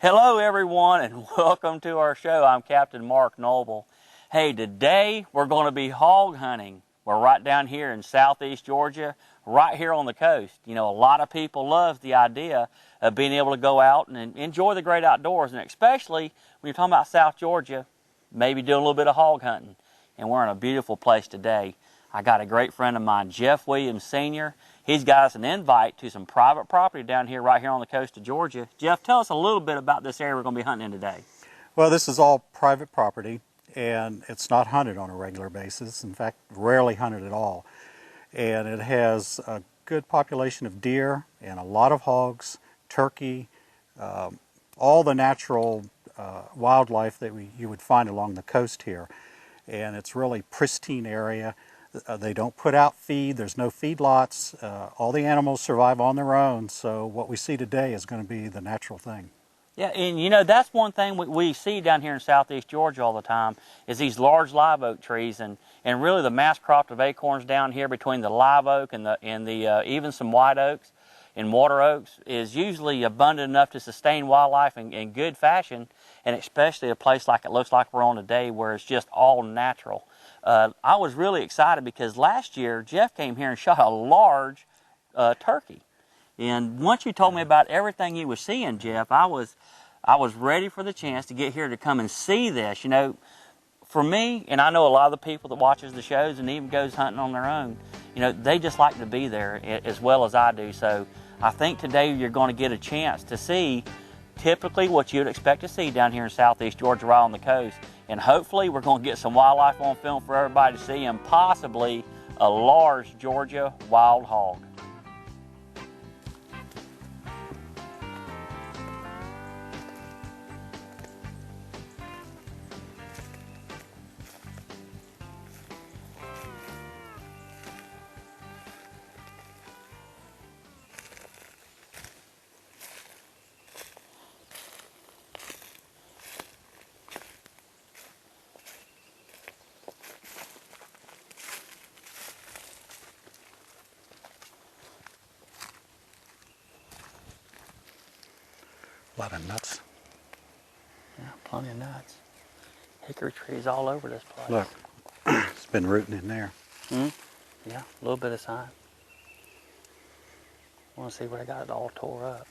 Hello everyone and welcome to our show. I'm Captain Mark Noble. Hey, today we're going to be hog hunting. We're right down here in southeast Georgia, right here on the coast. You know, a lot of people love the idea of being able to go out and enjoy the great outdoors, and especially when you're talking about South Georgia, maybe doing a little bit of hog hunting. And we're in a beautiful place today. I got a great friend of mine, Jeff Williams Sr. He's got us an invite to some private property down here, right here on the coast of Georgia. Jeff, tell us a little bit about this area we're going to be hunting in today. Well, this is all private property, and it's not hunted on a regular basis. In fact, rarely hunted at all. And it has a good population of deer and a lot of hogs, turkey, all the natural wildlife that you would find along the coast here. And it's really pristine area. They don't put out feed. There's no feedlots. All the animals survive on their own. So what we see today is going to be the natural thing. Yeah, and you know, that's one thing we see down here in southeast Georgia all the time is these large live oak trees, and really the mass crop of acorns down here between the live oak and the even some white oaks and water oaks is usually abundant enough to sustain wildlife in good fashion, and especially a place like it looks like we're on today where it's just all natural. I was really excited because last year Jeff came here and shot a large turkey. And once you told me about everything you were seeing, Jeff, I was ready for the chance to get here to come and see this. You know, for me, and I know a lot of the people that watches the shows and even goes hunting on their own, you know, they just like to be there as well as I do. So I think today you're going to get a chance to see typically what you'd expect to see down here in southeast Georgia right on the coast. And hopefully we're going to get some wildlife on film for everybody to see, and possibly a large Georgia wild hog. A lot of nuts. Yeah, plenty of nuts. Hickory trees all over this place. Look, it's been rooting in there. Yeah, a little bit of sign. I want to see where I got it all tore up.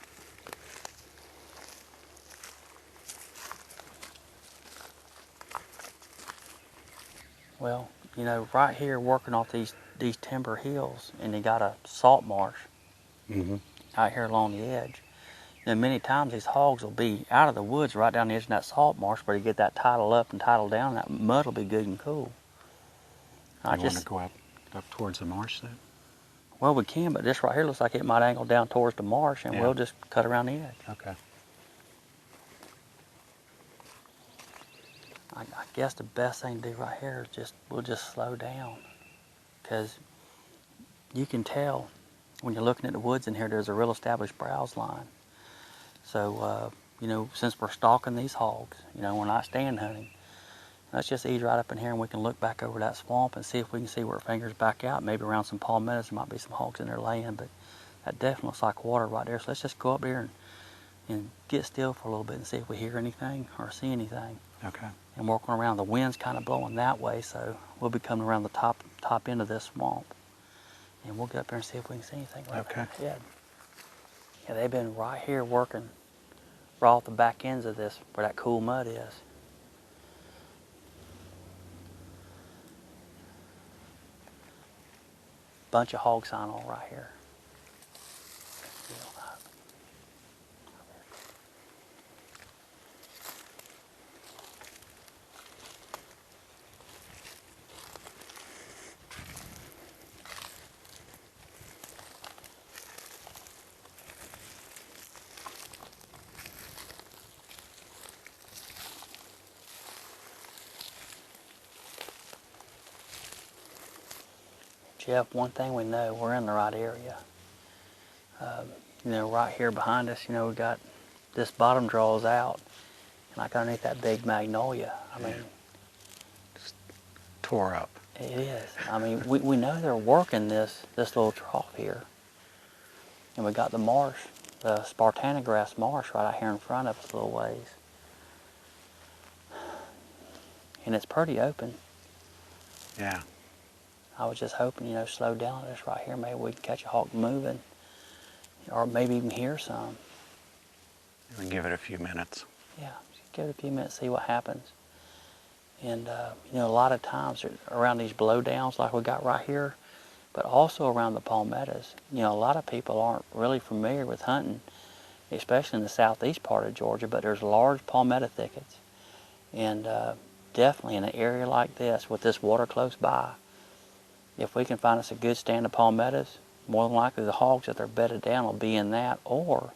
Well, you know, right here working off these timber hills, and they got a salt marsh out here along the edge. And many times these hogs will be out of the woods right down the edge of that salt marsh where you get that tidal up and tidal down. That mud will be good and cool. You want to go up towards the marsh then? Well, we can, but this right here looks like it might angle down towards the marsh, and we'll just cut around the edge. Okay. I guess the best thing to do right here is we'll just slow down, because you can tell when you're looking at the woods in here, there's a real established browse line. So, you know, since we're stalking these hogs, you know, we're not stand hunting, let's just ease right up in here and we can look back over that swamp and see if we can see where it fingers back out. Maybe around some palmettos, there might be some hogs in there laying, but that definitely looks like water right there. So let's just go up here and get still for a little bit and see if we hear anything or see anything. Okay. And working around, the wind's kind of blowing that way, so we'll be coming around the top end of this swamp. And we'll get up there and see if we can see anything right ahead. Yeah, they've been right here working right off the back ends of this where that cool mud is. Bunch of hog sign all right here. Jeff, one thing we know, we're in the right area. You know, right here behind us, you know, we got this bottom draws out, and like underneath that big magnolia. I mean, just tore up. It is. I mean, we know they're working this little trough here, and we got the marsh the Spartana grass marsh right out here in front of us a little ways. And it's pretty open. Yeah. I was just hoping, you know, slow down this right here. Maybe we can catch a hawk moving, or maybe even hear some. We give it a few minutes. Yeah, just give it a few minutes, see what happens. And, you know, a lot of times around these blowdowns like we got right here, but also around the palmettos, you know, a lot of people aren't really familiar with hunting, especially in the southeast part of Georgia, but there's large palmetto thickets. And definitely in an area like this, with this water close by, if we can find us a good stand of palmettos, more than likely the hogs that they're bedded down will be in that, or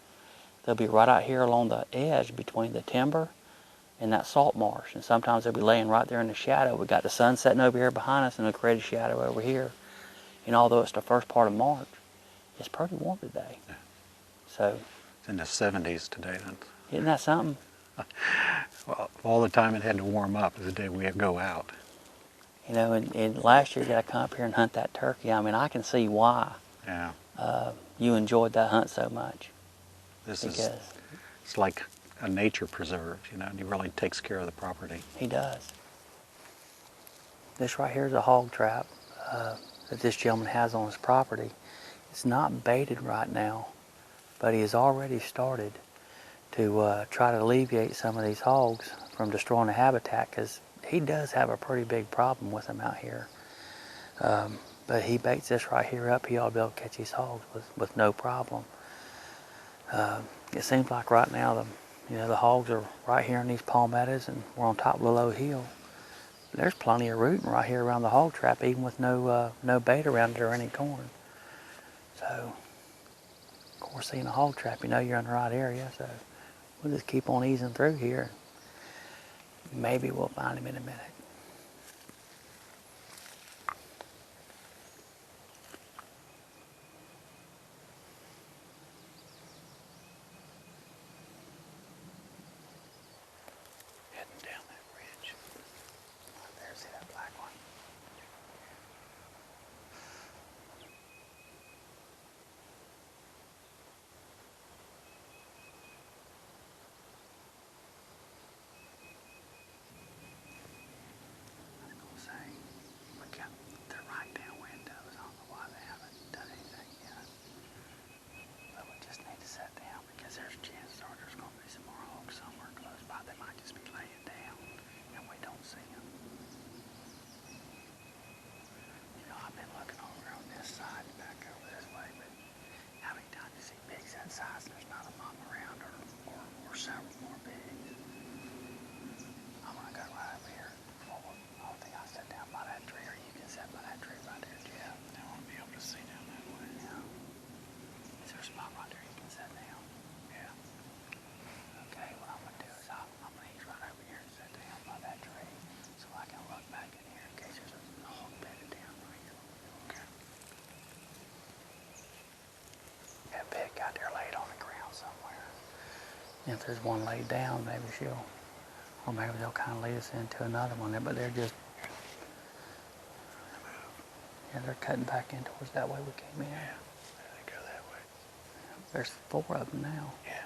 they'll be right out here along the edge between the timber and that salt marsh. And sometimes they'll be laying right there in the shadow. We got the sun setting over here behind us and it'll create a shadow over here. And although it's the first part of March, it's pretty warm today. Yeah. So It's in the 70s today. isn't that something? Well, all the time it had to warm up is the day we go out. You know, and last year you got to come up here and hunt that turkey. I mean, I can see why Yeah. you enjoyed that hunt so much. It's like a nature preserve, you know, and he really takes care of the property. He does. This right here is a hog trap that this gentleman has on his property. It's not baited right now, but he has already started to try to alleviate some of these hogs from destroying the habitat, because he does have a pretty big problem with them out here. But he baits this right here up, he ought to be able to catch these hogs with no problem. It seems like right now the hogs are right here in these palmettos, and we're on top of the low hill. There's plenty of rooting right here around the hog trap, even with no bait around it or any corn. So, of course, seeing a hog trap, you know you're in the right area. So we'll just keep on easing through here. Maybe we'll find him in a minute. Heading down that ridge. Right there, see that black one? I was gonna say, they're right downwind of us. I don't know why they haven't done anything yet. But we just need to set down, because there's chances are there's gonna be some more hogs somewhere close by. They might just be laying down and we don't see them. You know, I've been looking over on this side and back over this way, but how many times you see pigs that size and there's not a mom around, or several more pigs? I'm gonna go right over here. I don't think I'll sit down by that tree, or you can sit by that tree right there, Jeff. I want to be able to see down that way. Yeah. Is there a spot right there you can sit down? Yeah. Okay, what I'm gonna do is I'm gonna ease right over here and sit down by that tree, so I can look back in here in case there's a hog bedded down right here. Okay. That pig got there laid on the ground somewhere. If there's one laid down, maybe or maybe they'll kind of lead us into another one there, but they're just, yeah, they're cutting back in towards that way we came in. Yeah. They go that way. There's 4 of them now. Yeah.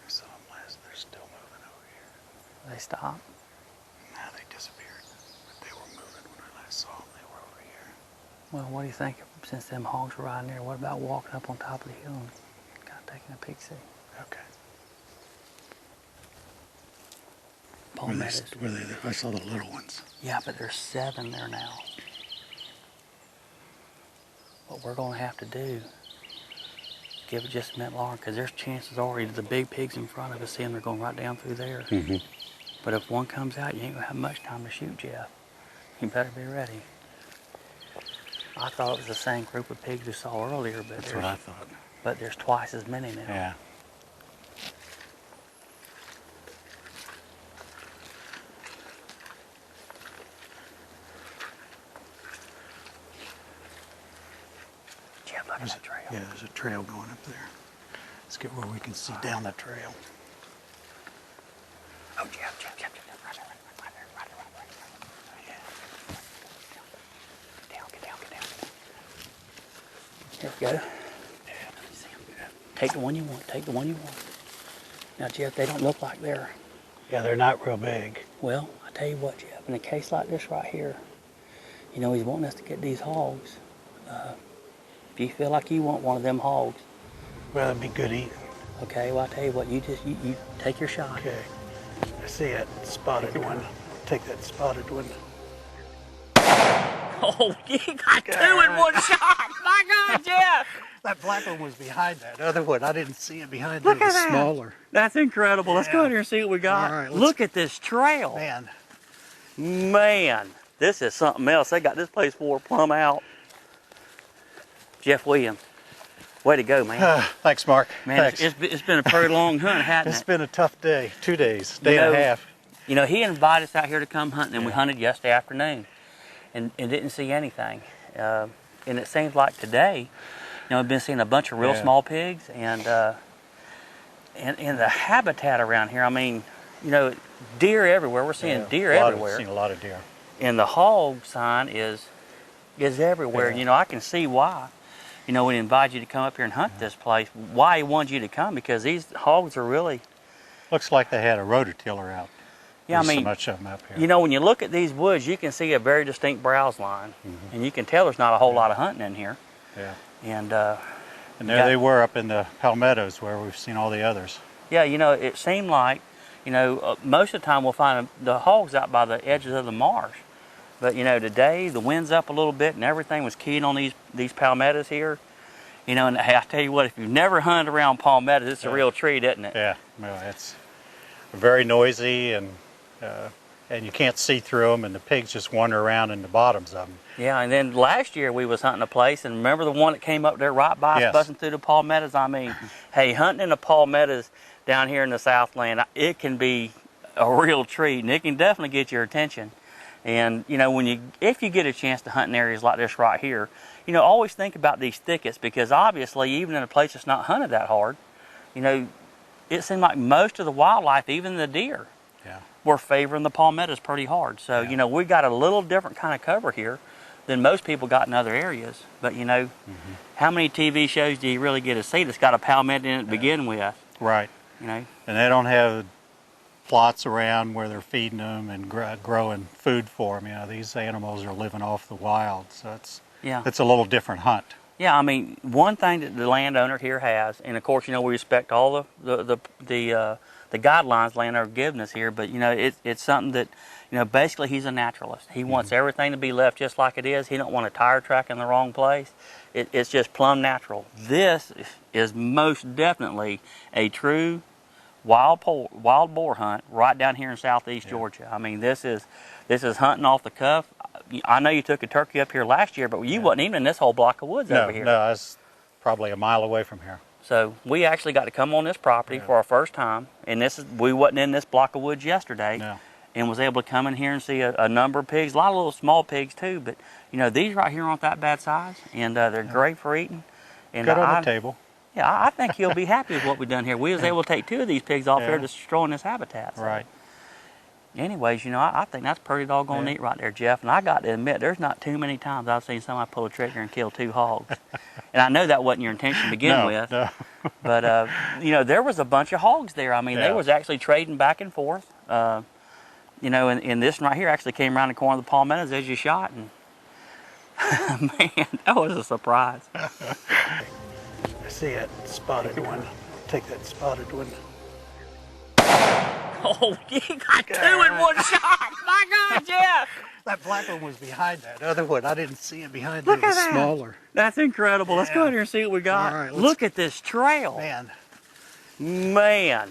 I saw them last. They're still moving over here. They stop. Now they disappeared. But they were moving when I last saw them. They were over here. Well, what do you think, since them hogs were riding there, what about walking up on top of the hill and kind of taking a peek see? Okay. Palmettos. Were they? I saw the little ones. Yeah, but there's 7 there now. What we're going to have to do, give it just a minute longer, because there's chances already the big pigs in front of us, seeing they're going right down through there. Mm-hmm. But if one comes out, you ain't going to have much time to shoot, Jeff. You better be ready. I thought it was the same group of pigs we saw earlier, but That's what I thought. But there's twice as many now. Yeah. Jeff, look at that trail. Yeah, there's a trail going up there. Let's get where we can see down the trail. Oh, Jeff, right there. Yeah. Go. Yeah. Take the one you want. Take the one you want. Now, Jeff, they don't look like they're... Yeah, they're not real big. Well, I tell you what, Jeff, in a case like this right here, you know, he's wanting us to get these hogs. If you feel like you want one of them hogs... Well, that'd be good eating. Okay, well, I tell you what, you take your shot. Okay. I see it. Spotted one. Take that spotted one. Oh, you got two in one shot! My God, Jeff! That black one was behind that other one. I didn't see it behind Look it. It was at that. Smaller. That's incredible. Let's go out here and see what we got. All right, look at this trail. Man, this is something else. They got this place for plumb out. Jeff Williams, way to go, man. Thanks, Mark. Man, Thanks. it's been a pretty long hunt, hasn't it? It's been a tough day. 2 days, day and a half. You know, he invited us out here to come hunting, and we hunted yesterday afternoon and didn't see anything. And it seems like today, you know, we've been seeing a bunch of real small pigs, and the habitat around here, I mean, you know, deer everywhere. We're seeing deer everywhere. We've seen a lot of deer. And the hog sign is everywhere. Yeah. You know, I can see why. You know, when he invited you to come up here and hunt this place, why he wanted you to come, because these hogs are really... Looks like they had a rototiller out. Yeah, There's I mean, so much of them up here. you know, when you look at these woods, you can see a very distinct browse line, and you can tell there's not a whole lot of hunting in here. Yeah. And there they were up in the palmettos where we've seen all the others. yeah, you know, it seemed like, you know, most of the time we'll find the hogs out by the edges of the marsh. But, you know, today the wind's up a little bit and everything was keying on these palmettos here. You know, and hey, I tell you what, if you've never hunted around palmettos, it's a real treat, isn't it? Yeah, well, it's very noisy, and you can't see through them, and the pigs just wander around in the bottoms of them. Yeah, and then last year we was hunting a place, and remember the one that came up there right by us, buzzing through the palmettos? I mean, hey, hunting in the palmettos down here in the Southland, it can be a real treat, and it can definitely get your attention. And, you know, if you get a chance to hunt in areas like this right here, you know, always think about these thickets, because obviously, even in a place that's not hunted that hard, you know, it seemed like most of the wildlife, even the deer, were favoring the palmettos pretty hard. So, you know, we got a little different kind of cover here than most people got in other areas. But, you know, how many TV shows do you really get to see that's got a palmetto in it to begin with? Right. You know? And they don't have plots around where they're feeding them and growing food for them. You know, these animals are living off the wild, so it's a little different hunt. Yeah, I mean, one thing that the landowner here has, and of course, you know, we respect all the guidelines landowner giving us here, but you know, it's something that, you know, basically he's a naturalist. He wants everything to be left just like it is. He don't want a tire track in the wrong place. It's just plumb natural. This is most definitely a true wild boar hunt right down here in southeast Georgia. I mean, this is hunting off the cuff. I know you took a turkey up here last year, but you wasn't even in this whole block of woods over here. No, I was probably a mile away from here. So we actually got to come on this property for our first time, and we wasn't in this block of woods yesterday, and was able to come in here and see a number of pigs, a lot of little small pigs too. But you know, these right here aren't that bad size, and they're great for eating. And good on the table. Yeah, I think he'll be happy with what we've done here. We was able to take 2 of these pigs off here destroying this habitat. So. Right. Anyways, you know, I think that's pretty doggone neat right there, Jeff. And I got to admit, there's not too many times I've seen somebody pull a trigger and kill 2 hogs. And I know that wasn't your intention to begin with. No. But, you know, there was a bunch of hogs there. I mean, they was actually trading back and forth. You know, and this one right here actually came around the corner of the palmettos as you shot. And man, that was a surprise. I see it. Spotted one. Take that spotted one. Oh, you got 2 in one shot! My God, Jeff! That black one was behind that other one. I didn't see it behind Look it. It was at that. smaller. That's incredible. Let's go out here and see what we got. All right, look at this trail. Man. Man.